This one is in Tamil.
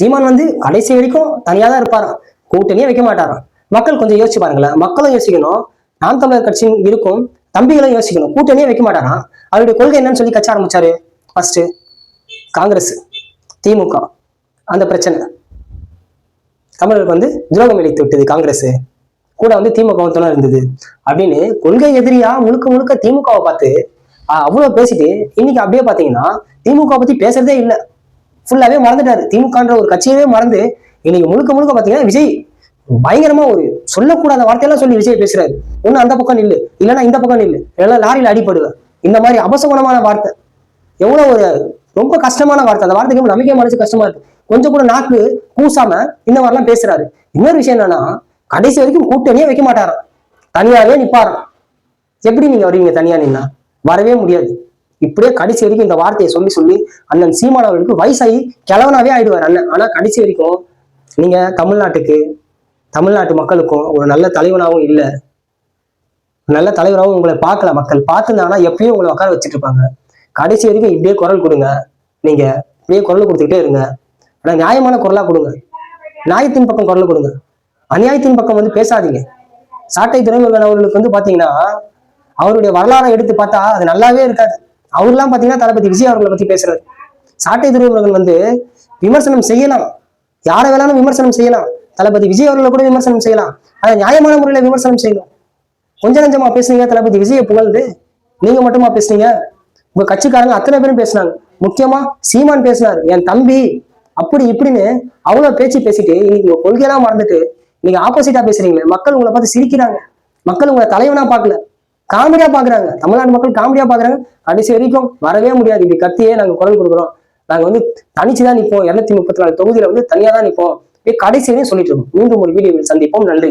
சீமான் வந்து கடைசி வரைக்கும் தனியா தான் இருப்பாராம், கூட்டணியே வைக்க மாட்டாராம். மக்கள் கொஞ்சம் யோசிச்சு பாருங்களேன். மக்களும் யோசிக்கணும், நாம் தமிழர் கட்சியும் இருக்கும் தம்பிகளும் யோசிக்கணும். கூட்டணியே வைக்க மாட்டாராம். அவருடைய கொள்கை என்னன்னு சொல்லி கட்சி ஆரம்பிச்சாரு. ஃபர்ஸ்ட் காங்கிரஸ், திமுக, அந்த பிரச்சனை தமிழருக்கு வந்து துரோகம் இழைத்து விட்டது. காங்கிரஸ் கூட வந்து திமுக துணை இருந்தது அப்படின்னு கொள்கை எதிரியா முழுக்க முழுக்க திமுகவை பார்த்து அவ்வளவு பேசிட்டு இன்னைக்கு அப்படியே பாத்தீங்கன்னா திமுக பத்தி பேசுறதே இல்லை, ஃபுல்லாவே மறந்துட்டாரு. திமுகன்ற ஒரு கட்சியவே மறந்து இன்னைக்கு முழுக்க முழுக்க பாத்தீங்கன்னா விஜய் பயங்கரமா ஒரு சொல்லக்கூடாத வார்த்தையெல்லாம் சொல்லி விஜய் பேசுறாரு. ஒண்ணு அந்த பக்கம் நில்லு, இல்லைன்னா இந்த பக்கம் நில்லு, இல்லைன்னா லாரியில அடிப்படுவேன், இந்த மாதிரி அபசகுணமான வார்த்தை. எவ்வளவு ஒரு ரொம்ப கஷ்டமான வார்த்தை. அந்த வார்த்தைக்கு நம்பிக்கை மனசு கஷ்டமா இருக்கு. கொஞ்சம் கூட நாக்கு கூசாம இந்த மாதிரிலாம் பேசுறாரு. இன்னொரு விஷயம் என்னன்னா, கடைசி வரைக்கும் கூட்டணியே வைக்க மாட்டாராம், தனியாவே நிப்பாராம். எப்படி நீங்க வருவீங்க தனியா நின்னா? வரவே முடியாது. இப்படியே கடைசி வரைக்கும் இந்த வார்த்தையை சொல்லி சொல்லி அண்ணன் சீமான் அவர்களுக்கு வயசாகி கிழவனாவே ஆயிடுவார் அண்ணன். ஆனா கடைசி வரைக்கும் நீங்க தமிழ்நாட்டு மக்களுக்கும் ஒரு நல்ல தலைவனாகவும் இல்லை, நல்ல தலைவராகவும் உங்களை பார்க்கல. மக்கள் பார்த்துருந்தாங்கன்னா எப்பயும் உங்களை உட்கார வச்சுட்டு இருப்பாங்க. கடைசி வரைக்கும் இப்படியே குரல் கொடுங்க. நீங்க இப்படியே குரல் கொடுத்துக்கிட்டே இருங்க. ஆனா நியாயமான குரலா கொடுங்க, நியாயத்தின் பக்கம் குரல் கொடுங்க, அநியாயத்தின் பக்கம் வந்து பேசாதீங்க. சாட்டை துரைமுருகன் அவர்களுக்கு வந்து பாத்தீங்கன்னா அவருடைய வரலாறை எடுத்து பார்த்தா அது நல்லாவே இருக்காது. அவர்லாம் பாத்தீங்கன்னா தளபதி விஜய் அவர்களை பத்தி பேசுறாரு. சாட்டை துரைமுருகன் வந்து விமர்சனம் செய்யலாம், யாரை வேணாலும் விமர்சனம் செய்யலாம், தளபதி விஜய் அவர்களை கூட விமர்சனம் செய்யலாம். அதை நியாயமான முறையில விமர்சனம் செய்யணும். கொஞ்ச நஞ்சமா பேசுனீங்க தளபதி விஜயை புகழ்ந்து, நீங்க மட்டுமா பேசுனீங்க? உங்க கட்சிக்காரங்க அத்தனை பேரும் பேசினாங்க. முக்கியமா சீமான் பேசினாரு, என் தம்பி அப்படி இப்படின்னு அவ்வளவு பேச்சு பேசிட்டு இன்னைக்கு உங்க கொள்கையெல்லாம் மறந்துட்டு நீங்க ஆப்போசிட்டா பேசுறீங்களே. மக்கள் உங்களை பார்த்து சிரிக்கிறாங்க. மக்கள் உங்களை தலைவனா பார்க்கல, காமெடியா பாக்குறாங்க. தமிழ்நாடு மக்கள் காமெடியா பாக்குறாங்க. கடைசி வரைக்கும் வரவே முடியாது. இப்படி கத்தியே நாங்க குரல் கொடுக்குறோம், நாங்க வந்து தனிச்சுதான் நிற்போம், 234 தொகுதியில வந்து தனியா தான் நிற்போம், கடைசி வரையும் சொல்லிட்டு இருக்கோம். மீண்டும் ஒரு வீடியோவில் சந்திப்போம். நன்றி.